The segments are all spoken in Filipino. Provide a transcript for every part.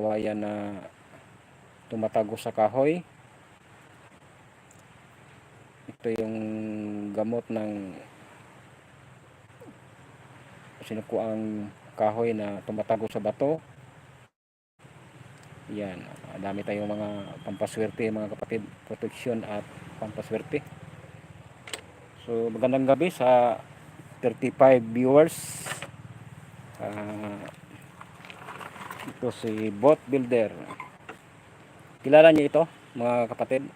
kawayan na tumatago sa kahoy. Ito yung gamot ng sinukuang kahoy na tumatago sa bato. Yan, dami tayong mga pampaswerte mga kapatid, proteksyon at pampaswerte. So magandang gabi sa 35 viewers. Ito si Boat Builder. Kilala niyo ito mga kapatid?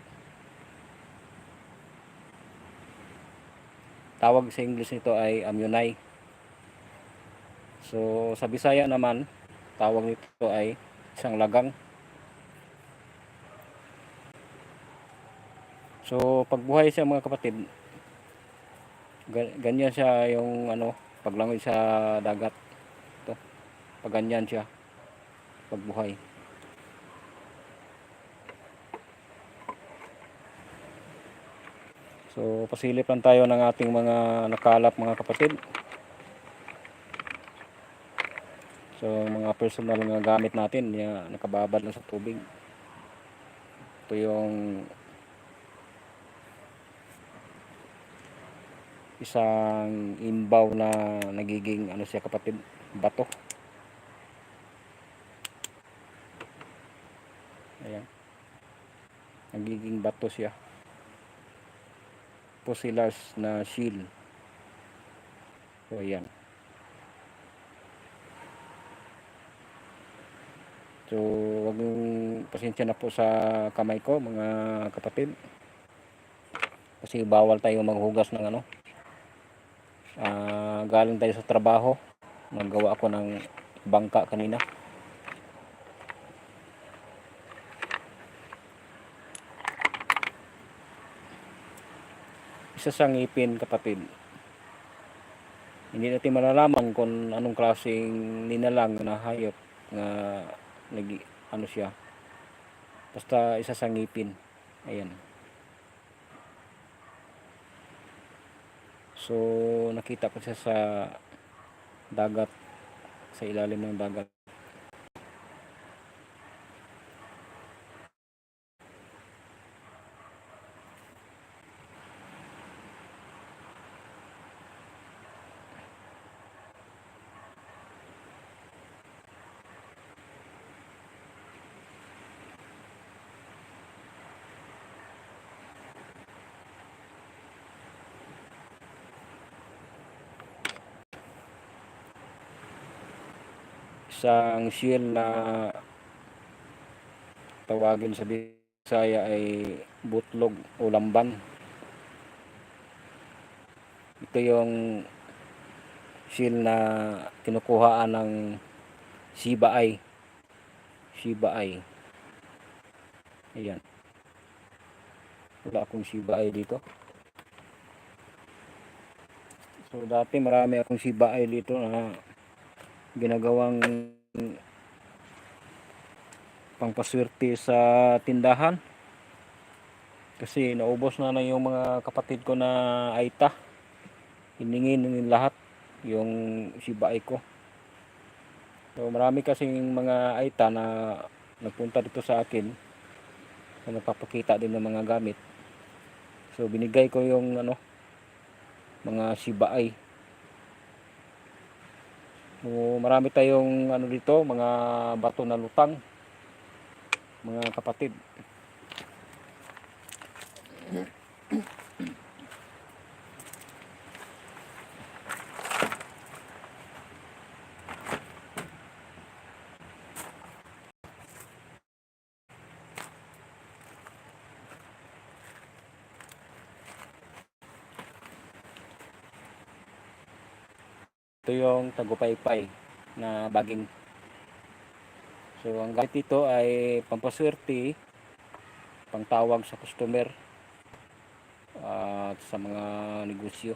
Tawag sa English nito ay amyonay. So sa Bisaya naman, tawag nito ay isang lagang. So pagbuhay siya mga kapatid, ganyan siya yung paglangoy sa dagat. Ito, pag ganyan siya pagbuhay. So pasilip lang tayo ng ating mga nakalap mga kapatid. So mga personal na gamit natin, nakababad lang sa tubig. Ito yung isang imbaw na nagiging siya kapatid, bato. Ayan, nagiging bato siya, fossilized na shell. So ayan, so wag yung pasensya na po sa kamay ko mga kapatid, kasi bawal tayo maghugas ng galing tayo sa trabaho. Naggawa ako ng bangka kanina. Isa sa ngipin kapatid, hindi natin malalaman kung anong klaseng ninalang na hayop na siya, basta isa sa ngipin. Ayan, so nakita ko siya sa dagat, sa ilalim ng dagat. Isang shell na tawagin sa Bisaya ay butlog o lamban. Ito yung shell na kinukuhaan ng sibaay. Ayan, wala akong sibaay dito. So dati marami akong sibaay dito na ginagawang pangpaswerte sa tindahan, kasi naubos na yung mga kapatid ko na aita. Hiningin ng lahat yung sibaay ko. So marami kasing mga aita na nagpunta dito sa akin na nagpapakita din ng mga gamit. So binigay ko yung mga sibaay. So marami tayong dito, mga bato na lutang mga kapatid. Ito yung tagupaypay na baging. So ang gamit dito ay pampaswerte, pangtawag sa customer at sa mga negosyo.